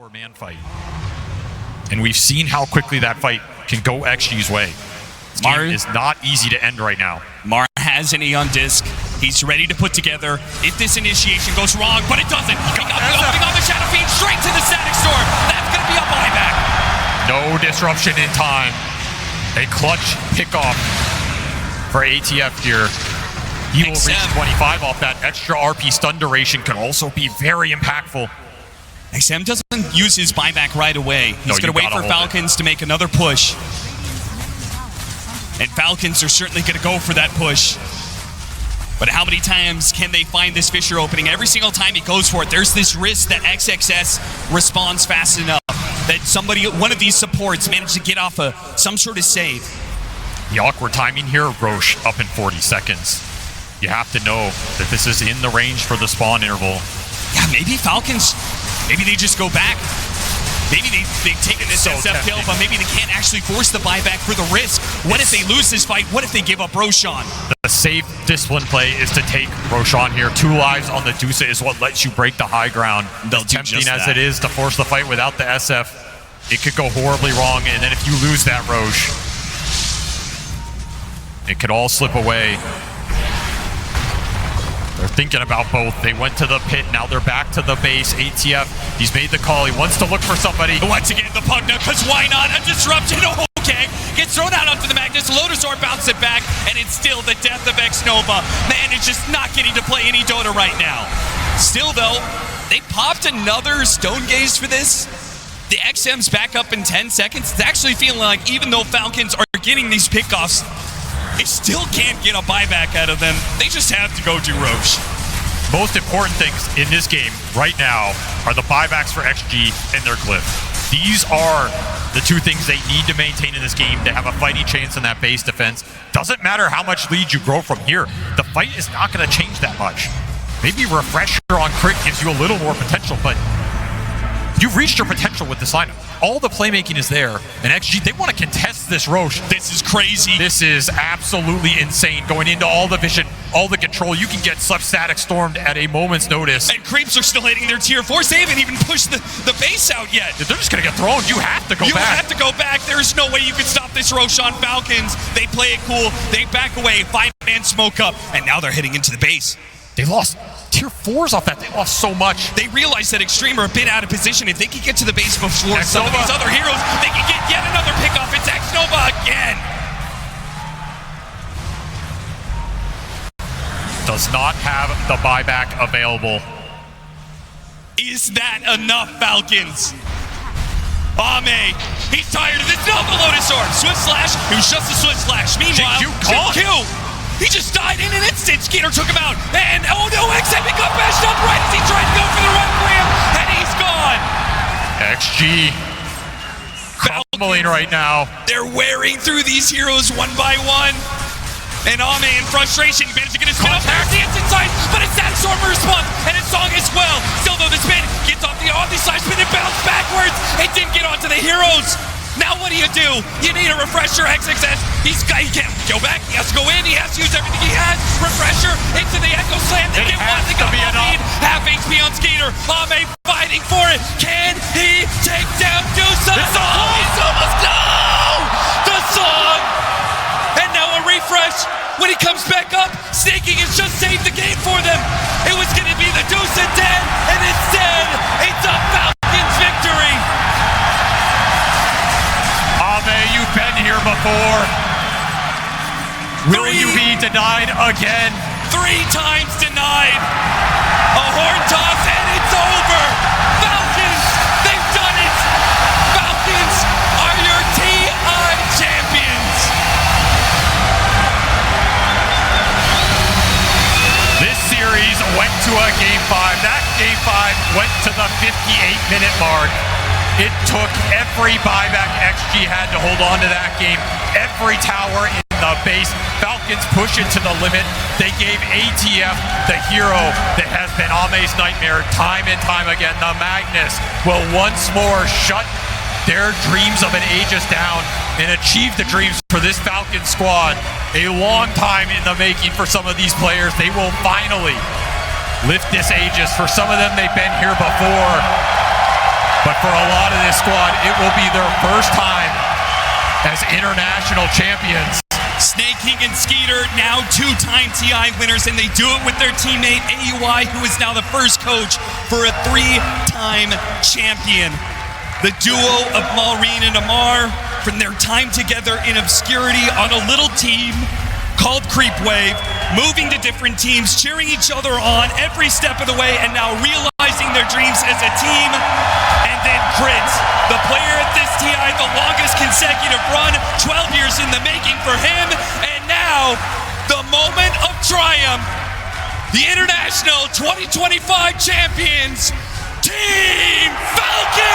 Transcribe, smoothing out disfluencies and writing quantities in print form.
hardcore man fight. And we've seen how quickly that fight can go XG's way. This game is not easy to end right now. Mar has an E on disc. He's ready to put together if this initiation goes wrong, but it doesn't. He got the opening on the Shadow Fiend straight to the Static Storm. That's going to be a buyback. No disruption in time. A clutch pickoff for ATF here. He will reach 25 off that extra RP stun duration, can also be very impactful. XM doesn't use his buyback right away. He's going to wait for Falcons to make another push. And Falcons are certainly going to go for that push. But how many times can they find this fissure opening? Every single time he goes for it, there's this risk that XXS responds fast enough, that somebody, one of these supports, managed to get off some sort of save. The awkward timing here, Roche up in 40 seconds. You have to know that this is in the range for the spawn interval. Yeah, maybe Falcons, maybe they just go back. Maybe they've taken this SF kill, but maybe they can't actually force the buyback for the risk. What if they lose this fight? What if they give up Roshan? The safe discipline play is to take Roshan here. 2 lives on the Dusa is what lets you break the high ground. As tempting as it is to force the fight without the SF, it could go horribly wrong, and then if you lose that Roche, it could all slip away. They're thinking about both. They went to the pit, now they're back to the base. ATF, he's made the call, he wants to look for somebody. Once again, the Pugna, because why not? A disruption, okay. Gets thrown out onto the Magnus, Lotus Orb bounces it back, and it's still the death of X-Nova. Man is just not getting to play any Dota right now. Still though, they popped another Stone Gaze for this. The XM's back up in 10 seconds. It's actually feeling like even though Falcons are getting these pickoffs, they still can't get a buyback out of them. They just have to go to Roche. Most important things in this game right now are the buybacks for XG and their Glyph. These are the 2 things they need to maintain in this game to have a fighting chance in that base defense. Doesn't matter how much lead you grow from here. The fight is not going to change that much. Maybe Refresher on crit gives you a little more potential, but you've reached your potential with this lineup. All the playmaking is there, and XG, they want to contest this Roche. This is crazy. This is absolutely insane. Going into all the vision, all the control, you can get sub-static stormed at a moment's notice. And Creeps are still hitting their tier 4s. They haven't even pushed the base out yet. They're just going to get thrown. You have to go back. You have to go back. There's no way you can stop this Roshan Falcons. They play it cool. They back away. 5-man smoke up, and now they're heading into the base. They lost tier 4s off that. They lost so much. They realized that Extreme are a bit out of position. If they can get to the base before some of these other heroes, they can get yet another pickoff. It's X-Nova again. Does not have the buyback available. Is that enough, Falcons? Ame, he's tired of this. No, the Lotus Orb. Swift Slash. It was just a Swift Slash. Meanwhile, Q. He just died in an instant. Skeeter took him out. And oh no, XM got bashed up right as he tried to go for the Requiem. And he's gone. XG crumbling right now. They're wearing through these heroes one by one. And Ame in frustration, he managed to get his spin off there. The instant side, but it's that Storm response. And it's Song as well. Still though, the spin gets off the side spin and bounce backwards. It didn't get onto the heroes. Now what do? You need a refresher, XXS. He can't go back. He has to go in. He has to use everything he has. Refresher into the Echo Slam. They get one. They got lead. Half HP on Skeeter. Ame fighting for it. Can he take down Dusa? The song! He's almost the song! And now a refresh. When he comes back up, Snaking has just saved the game for them. It was going to be the Dusa dead, and instead, it's a Falcons victory. You've been here before. Will you be denied again? 3 times denied. A horn toss and it's over. Falcons, they've done it. Falcons are your TI champions. This series went to a Game 5. That Game 5 went to the 58-minute mark. It took every buyback XG had to hold on to that game. Every tower in the base. Falcons push it to the limit. They gave ATF the hero that has been Ame's nightmare time and time again. The Magnus will once more shut their dreams of an Aegis down and achieve the dreams for this Falcon squad. A long time in the making for some of these players. They will finally lift this Aegis. For some of them, they've been here before. But for a lot of this squad, it will be their first time as international champions. Snake King and Skeeter, now two-time TI winners, and they do it with their teammate AUI, who is now the first coach for a three-time champion. The duo of Maureen and Amar, from their time together in obscurity on a little team called Creep Wave, moving to different teams, cheering each other on every step of the way, and now realizing their dreams as a team. And then Crits, the player at this TI, the longest consecutive run, 12 years in the making for him, and now the moment of triumph, the International 2025 champions, Team Falcon!